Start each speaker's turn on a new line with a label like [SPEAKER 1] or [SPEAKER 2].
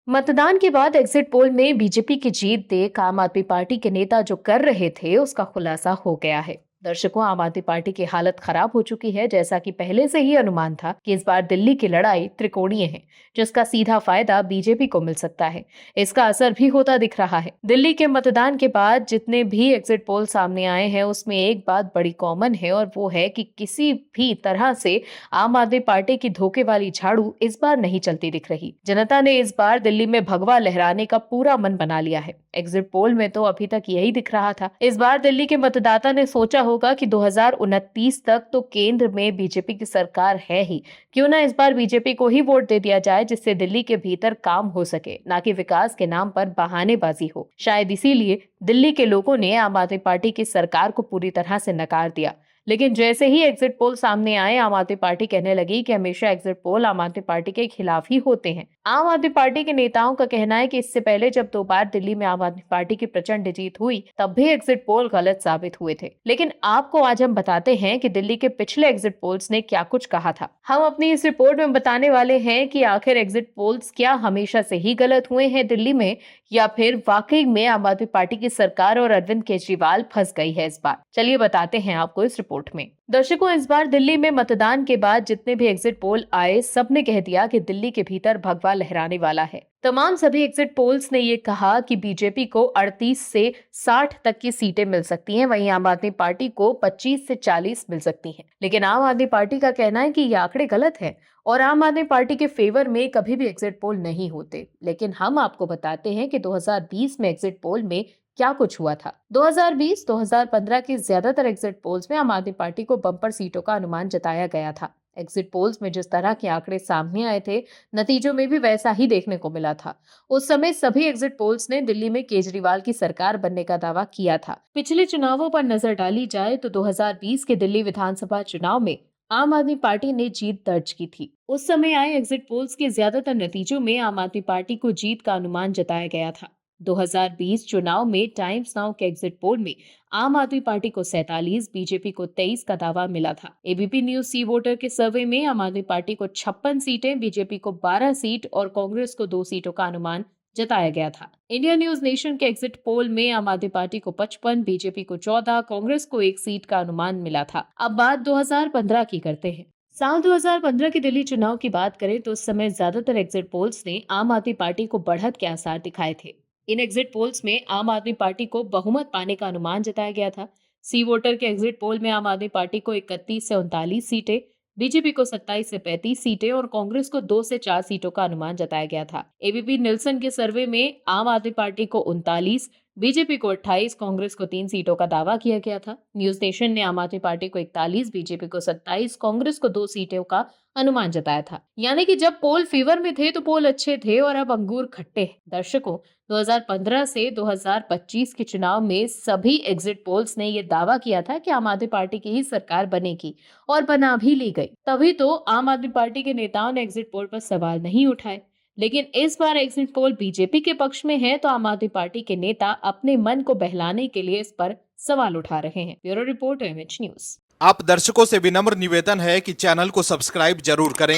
[SPEAKER 1] मतदान के बाद एग्जिट पोल में बीजेपी की जीत देख आम आदमी पार्टी के नेता जो कर रहे थे उसका खुलासा हो गया है। दर्शकों, आम आदमी पार्टी की हालत खराब हो चुकी है। जैसा कि पहले से ही अनुमान था कि इस बार दिल्ली की लड़ाई त्रिकोणीय है, जिसका सीधा फायदा बीजेपी को मिल सकता है। इसका असर भी होता दिख रहा है। दिल्ली के मतदान के बाद जितने भी एग्जिट पोल सामने आए हैं उसमें एक बात बड़ी कॉमन है, और वो है कि किसी भी तरह से आम आदमी पार्टी की धोखे वाली झाड़ू इस बार नहीं चलती दिख रही। जनता ने इस बार दिल्ली में भगवा लहराने का पूरा मन बना लिया है। एग्जिट पोल में तो अभी तक यही दिख रहा था। इस बार दिल्ली के मतदाता ने सोचा होगा कि 2029 तक तो केंद्र में बीजेपी की सरकार है ही, क्यों ना इस बार बीजेपी को ही वोट दे दिया जाए, जिससे दिल्ली के भीतर काम हो सके, ना कि विकास के नाम पर बहानेबाजी हो। शायद इसीलिए दिल्ली के लोगों ने आम आदमी पार्टी की सरकार को पूरी तरह से नकार दिया। लेकिन जैसे ही एग्जिट पोल सामने आए, आम आदमी पार्टी कहने लगी कि हमेशा एग्जिट पोल आम आदमी पार्टी के खिलाफ ही होते हैं। आम आदमी पार्टी के नेताओं का कहना है कि इससे पहले जब 2 बार दिल्ली में आम आदमी पार्टी की प्रचंड जीत हुई, तब भी एग्जिट पोल गलत साबित हुए थे। लेकिन आपको आज हम बताते हैं कि दिल्ली के पिछले एग्जिट पोल्स ने क्या कुछ कहा था। हम अपनी इस रिपोर्ट में बताने वाले हैं कि आखिर एग्जिट पोल्स क्या हमेशा से ही गलत हुए हैं दिल्ली में, या फिर वाकई में आम आदमी पार्टी की सरकार और अरविंद केजरीवाल फंस गई है इस बार। चलिए बताते हैं आपको इस रिपोर्ट में। दर्शकों, इस बार दिल्ली में मतदान के बाद जितने भी एग्जिट पोल आए, सबने कह दिया कि दिल्ली के भीतर भगवा लहराने वाला है। तमाम सभी एग्जिट पोल्स ने ये कहा कि बीजेपी को 38 से 60 तक की सीटें मिल सकती हैं, वहीं आम आदमी पार्टी को 25 से 40 मिल सकती हैं। लेकिन आम आदमी पार्टी का कहना है कि ये आंकड़े गलत हैं और आम आदमी पार्टी के फेवर में कभी भी एग्जिट पोल नहीं होते। लेकिन हम आपको बताते हैं कि 2020 में एग्जिट पोल में क्या कुछ हुआ था। 2020-2015 के ज्यादातर एग्जिट पोल्स में आम आदमी पार्टी को बम्पर सीटों का अनुमान जताया गया था। एग्जिट पोल्स में जिस तरह के आंकड़े सामने आए थे, नतीजों में भी वैसा ही देखने को मिला था। उस समय सभी एग्जिट पोल्स ने दिल्ली में केजरीवाल की सरकार बनने का दावा किया था। पिछले चुनावों पर नजर डाली जाए तो 2020 के दिल्ली विधानसभा चुनाव में आम आदमी पार्टी ने जीत दर्ज की थी। उस समय आए एग्जिट पोल्स के ज्यादातर नतीजों में आम आदमी पार्टी को जीत का अनुमान जताया गया था। 2020 चुनाव में टाइम्स नाउ के एग्जिट पोल में आम आदमी पार्टी को 47, बीजेपी को 23 का दावा मिला था। एबीपी न्यूज सी वोटर के सर्वे में आम आदमी पार्टी को 56 सीटें, बीजेपी को 12 सीट और कांग्रेस को 2 सीटों का अनुमान जताया गया था। इंडिया न्यूज नेशन के एग्जिट पोल में आम आदमी पार्टी को 55, बीजेपी को 14, कांग्रेस को 1 सीट का अनुमान मिला था। अब बात 2015 की करते हैं। साल 2015 के दिल्ली चुनाव की बात करें तो उस समय ज्यादातर एग्जिट पोल्स ने आम आदमी पार्टी को बढ़त के आसार दिखाए थे। इन एग्जिट पोल्स में आम आदमी पार्टी को बहुमत पाने का अनुमान जताया गया था। सी वोटर के एग्जिट पोल में आम आदमी पार्टी को 31 से 39 सीटें, बीजेपी को 27 से 35 सीटें और कांग्रेस को 2 से 4 सीटों का अनुमान जताया गया था। एबीपी निल्सन के सर्वे में आम आदमी पार्टी को 39, बीजेपी को 28, कांग्रेस को 3 सीटों का दावा किया गया था। न्यूज नेशन ने आम आदमी पार्टी को 41, बीजेपी को 27, कांग्रेस को 2 सीटों का अनुमान जताया था। यानी कि जब पोल फीवर में थे तो पोल अच्छे थे और अब अंगूर खट्टे हैं। दर्शकों, 2015 से 2025 के चुनाव में सभी एग्जिट पोल्स ने यह दावा किया था कि आम आदमी पार्टी की ही सरकार बनेगी, और बना भी ली गई। तभी तो आम आदमी पार्टी के नेताओं ने एग्जिट पोल पर सवाल नहीं उठाए। लेकिन इस बार एग्जिट पोल बीजेपी के पक्ष में है, तो आम आदमी पार्टी के नेता अपने मन को बहलाने के लिए इस पर सवाल उठा रहे हैं। Bureau report, MH news.
[SPEAKER 2] आप दर्शकों से विनम्र निवेदन है कि चैनल को सब्सक्राइब जरूर करें